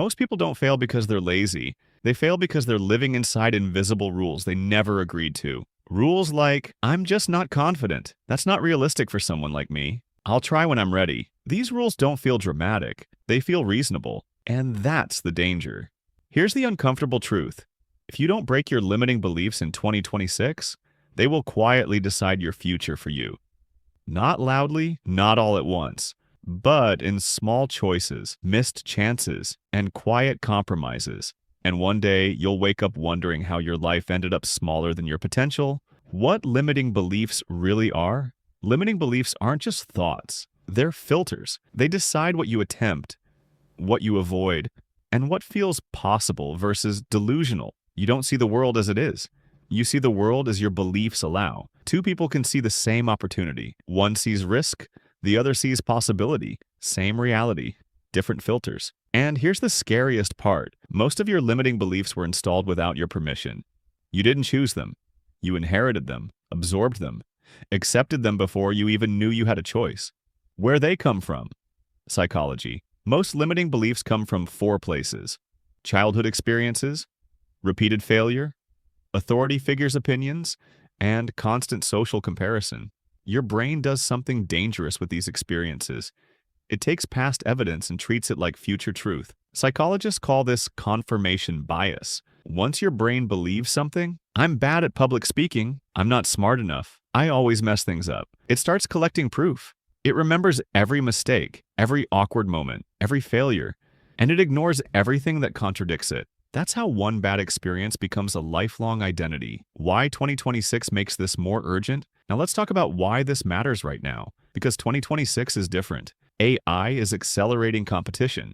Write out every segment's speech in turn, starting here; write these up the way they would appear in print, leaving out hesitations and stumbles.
Most people don't fail because they're lazy. They fail because they're living inside invisible rules they never agreed to. Rules like, I'm just not confident. That's not realistic for someone like me. I'll try when I'm ready. These rules don't feel dramatic. They feel reasonable. And that's the danger. Here's the uncomfortable truth. If you don't break your limiting beliefs in 2026, they will quietly decide your future for you. Not loudly, not all at once, but in small choices, missed chances, and quiet compromises. And one day, you'll wake up wondering how your life ended up smaller than your potential. What limiting beliefs really are? Limiting beliefs aren't just thoughts. They're filters. They decide what you attempt, what you avoid, and what feels possible versus delusional. You don't see the world as it is. You see the world as your beliefs allow. Two people can see the same opportunity. One sees risk, the other sees possibility. Same reality, different filters. And here's the scariest part. Most of your limiting beliefs were installed without your permission. You didn't choose them. You inherited them, absorbed them, accepted them before you even knew you had a choice. Where they come from? Psychology. Most limiting beliefs come from 4 places: childhood experiences, repeated failure, authority figures' opinions, and constant social comparison. Your brain does something dangerous with these experiences. It takes past evidence and treats it like future truth. Psychologists call this confirmation bias. Once your brain believes something, I'm bad at public speaking, I'm not smart enough, I always mess things up, it starts collecting proof. It remembers every mistake, every awkward moment, every failure, and it ignores everything that contradicts it. That's how one bad experience becomes a lifelong identity. Why 2026 makes this more urgent? Now let's talk about why this matters right now. Because 2026 is different. AI is accelerating competition.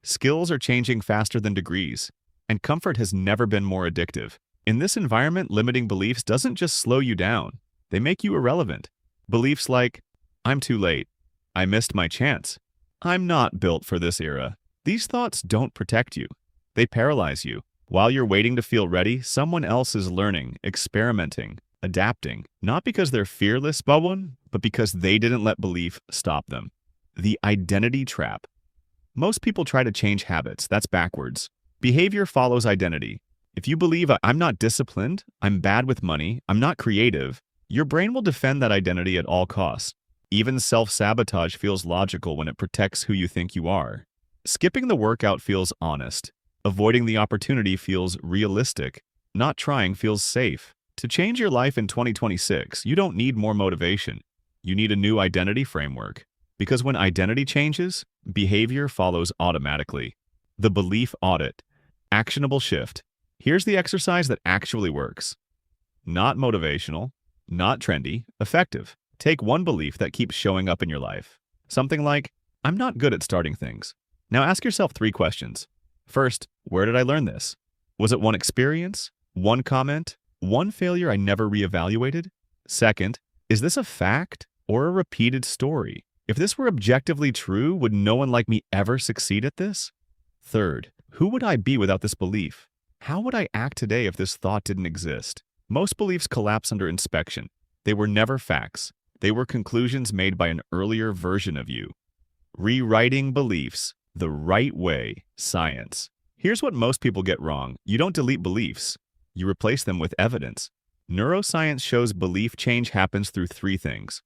Skills are changing faster than degrees. And comfort has never been more addictive. In this environment, limiting beliefs doesn't just slow you down. They make you irrelevant. Beliefs like, I'm too late. I missed my chance. I'm not built for this era. These thoughts don't protect you. They paralyze you. While you're waiting to feel ready, someone else is learning, experimenting, adapting. Not because they're fearless, but because they didn't let belief stop them. The identity trap. Most people try to change habits. That's backwards. Behavior follows identity. If you believe I'm not disciplined, I'm bad with money, I'm not creative, your brain will defend that identity at all costs. Even self-sabotage feels logical when it protects who you think you are. Skipping the workout feels honest. Avoiding the opportunity feels realistic. Not trying feels safe. To change your life in 2026, you don't need more motivation. You need a new identity framework. Because when identity changes, behavior follows automatically. The belief audit. Actionable shift. Here's the exercise that actually works. Not motivational, not trendy, effective. Take one belief that keeps showing up in your life. Something like, I'm not good at starting things. Now ask yourself 3 questions. First, where did I learn this? Was it one experience, one comment, one failure I never reevaluated? Second, is this a fact or a repeated story? If this were objectively true, would no one like me ever succeed at this? Third, who would I be without this belief? How would I act today if this thought didn't exist? Most beliefs collapse under inspection. They were never facts. They were conclusions made by an earlier version of you. Rewriting beliefs the right way, science. Here's what most people get wrong. You don't delete beliefs. You replace them with evidence. Neuroscience shows belief change happens through 3 things.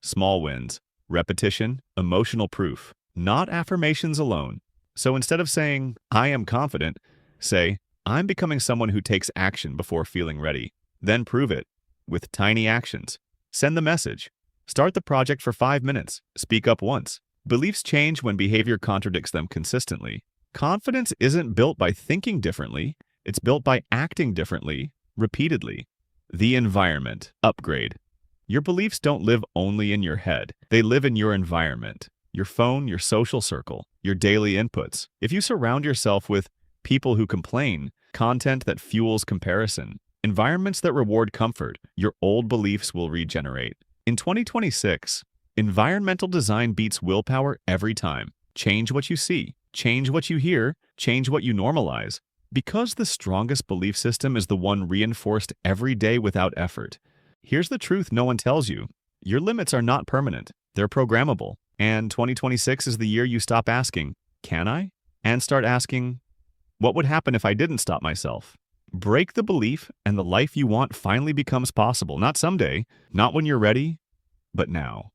Small wins, repetition, emotional proof, not affirmations alone. So instead of saying, I am confident, say, I'm becoming someone who takes action before feeling ready. Then prove it with tiny actions. Send the message. Start the project for 5 minutes. Speak up once. Beliefs change when behavior contradicts them consistently. Confidence isn't built by thinking differently. It's built by acting differently, repeatedly. The environment. Upgrade. Your beliefs don't live only in your head. They live in your environment. Your phone, your social circle, your daily inputs. If you surround yourself with people who complain, content that fuels comparison, environments that reward comfort, your old beliefs will regenerate. In 2026, environmental design beats willpower every time. Change what you see, change what you hear, change what you normalize. Because the strongest belief system is the one reinforced every day without effort. Here's the truth no one tells you. Your limits are not permanent. They're programmable. And 2026 is the year you stop asking, can I? and start asking, what would happen if I didn't stop myself? Break the belief, and the life you want finally becomes possible. Not someday, not when you're ready, but now.